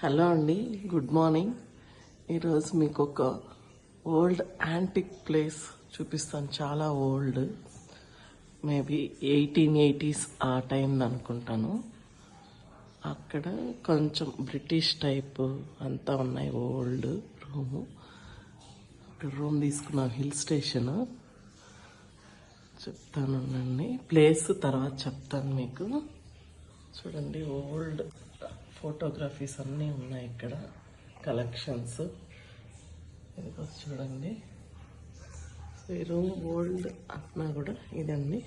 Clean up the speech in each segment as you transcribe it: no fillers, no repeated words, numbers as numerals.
Hello అండి, good morning. ఈరోజు మీకు ఒక ఓల్డ్ యాంటిక్ ప్లేస్ చూపిస్తాను. చాలా ఓల్డ్, మేబీ 1880s ఆ టైం అనుకుంటాను. అక్కడ కొంచెం బ్రిటిష్ టైప్ అంతా ఉన్నాయి. Old room. అక్కడ రూమ్ తీసుకున్నాం. హిల్ స్టేషన్ చెప్తానండి. ప్లేస్ తర్వాత చెప్తాను మీకు. చూడండి, ఓల్డ్ ఫోటోగ్రఫీస్ అన్నీ ఉన్నాయి ఇక్కడ, కలెక్షన్స్. ఇదిగో చూడండి. సో ఈ రూమ్ ఓల్డ్ అన్నా కూడా ఇదండి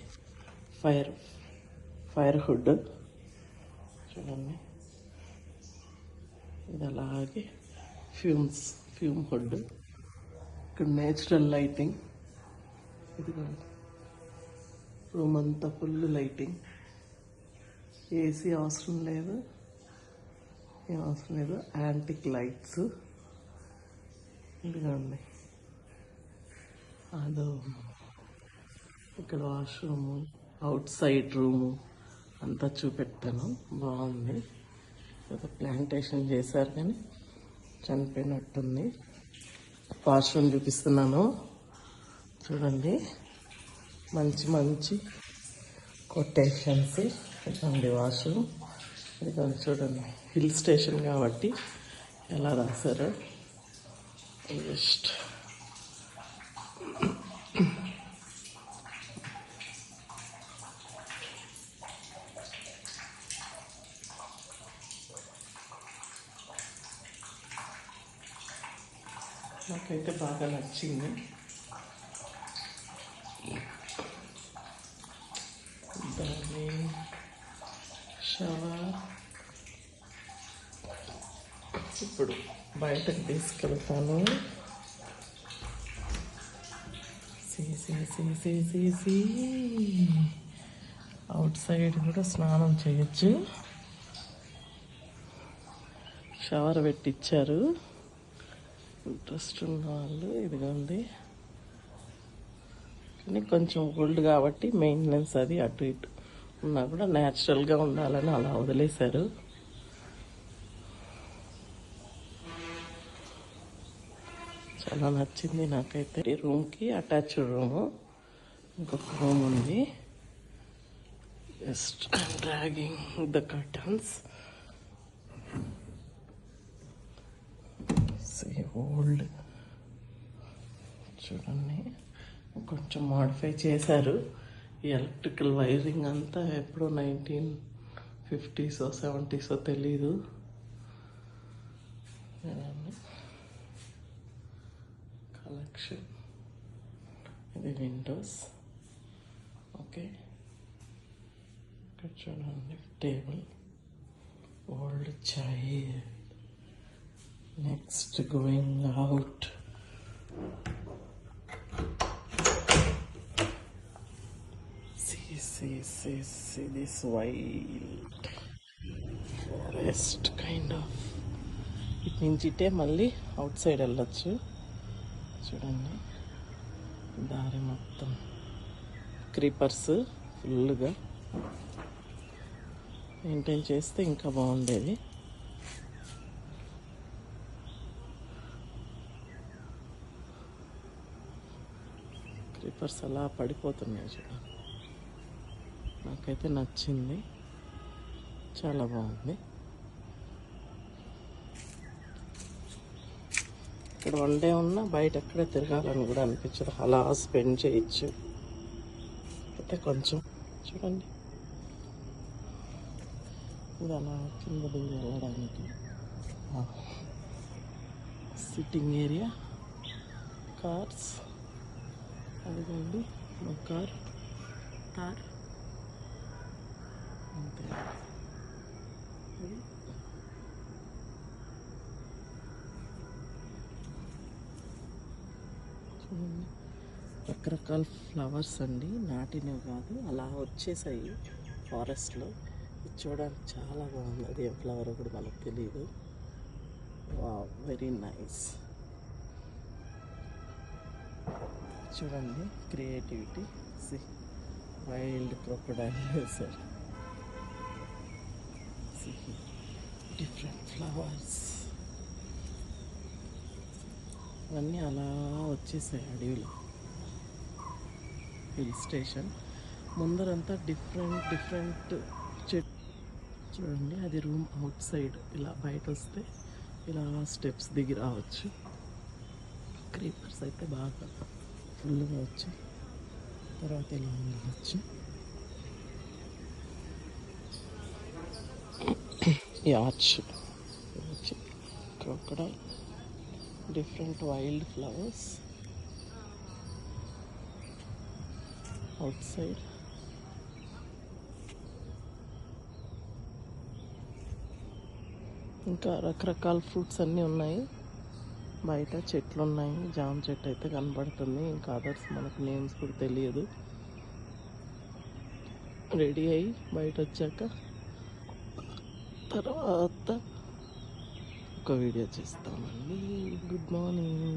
ఫైర్ హుడ్. చూడండి, ఇది అలాగే ఫ్యూమ్ హుడ్. ఇక్కడ నేచురల్ లైటింగ్. ఇదిగోండి, రూమ్ అంతా ఫుల్ లైటింగ్. ఏసీ అవసరం లేదు, ఏం అవసరం లేదు. Antique lights. ఇదిగోండి, అదో ఇక్కడ వాష్రూము, అవుట్ సైడ్ రూము అంతా చూపెడతాను. బాగుంది. ఏదో ప్లాంటేషన్ చేశారు కానీ చనిపోయినట్టుంది. వాష్రూమ్ చూపిస్తున్నాను. చూడండి, మంచి కొటేషన్స్. ఇదండి వాష్రూమ్. ఇది చూడండి, హిల్ స్టేషన్ కాబట్టి ఎలా రాశారు. జస్ట్ నాకైతే బాగా నచ్చింది. దాన్ని షవర్ ఇప్పుడు బయటకు తీసుకెళ్తాను. అవుట్ సైడ్ కూడా స్నానం చేయొచ్చు. షవర్ పెట్టించారు ఇంట్రెస్ట్ ఉన్న వాళ్ళు. ఇదిగోండి, కానీ కొంచెం ఓల్డ్ కాబట్టి మెయింటెనెన్స్ అది అటు ఇటు ఉన్నా కూడా న్యాచురల్గా ఉండాలని అలా వదిలేశారు. చాలా నచ్చింది నాకైతే. ఈ రూమ్కి అటాచ్డ్ రూము, ఇంకొక రూమ్ ఉంది. Just dragging the curtains. Old చూడండి, కొంచెం మాడిఫై చేశారు. ఈ ఎలక్ట్రికల్ వైరింగ్ అంతా ఎప్పుడో 1950s 70s తెలీదు. కలెక్షన్. ఇది విండోస్. ఓకే, ఇక్కడ చూడండి table, old chair. Next going out. See this wild forest kind of. ఇటు నుంచి ఇటే మళ్ళీ అవుట్ సైడ్ వెళ్ళొచ్చు. చూడండి, దారి మొత్తం క్రీపర్స్ ఫుల్గా. మెయింటైన్ చేస్తే ఇంకా బాగుండేది. క్రీపర్స్ అలా పడిపోతున్నాయి చూడండి. నాకైతే నచ్చింది, చాలా బాగుంది. ఇక్కడ వన్ డే ఉన్నా బయట ఎక్కడే తిరగాలని కూడా అనిపించదు. అలా స్పెండ్ చేయొచ్చు. అయితే కొంచెం చూడండి, ఇది అలా కింద దిగి వెళ్ళడానికి సిట్టింగ్ ఏరియా. కార్స్, అదిగోండి మా కార్. అంతే. చూడండి, రకరకాల ఫ్లవర్స్ అండి, నాటినవి కాదు, అలా వచ్చేసాయి ఫారెస్ట్లో. ఇది చూడడానికి చాలా బాగుంది. అది ఏం ఫ్లవర్ కూడా మనకు తెలియదు. Wow, very nice. చూడండి క్రియేటివిటీ. వైల్డ్ క్రొకడైల్ వేశారు. డిఫరెంట్ ఫ్లవర్స్ అవన్నీ అలా వచ్చేసాయి అడవిలో. హిల్ స్టేషన్ ముందరంతా డిఫరెంట్ చెట్ చూడండి. అది రూమ్ అవుట్ సైడ్. ఇలా బయట వస్తే ఇలా స్టెప్స్ దిగి రావచ్చు. క్రీపర్స్ అయితే బాగా ఫుల్గా వచ్చి తర్వాత ఇలా వెళ్ళవచ్చు. ఈ arch crocodile, different wild flowers out side. ఇంకా రకరకాల ఫ్రూట్స్ అన్నీ ఉన్నాయి. బయట చెట్లు ఉన్నాయి. జామ చెట్టు అయితే కనబడుతుంది. ఇంకా అదర్స్ మనకు నేమ్స్ కూడా తెలియదు. రెడీ అయ్యి బయట వచ్చాక తర్వాత ఒక వీడియో చేస్తామండి. Good morning.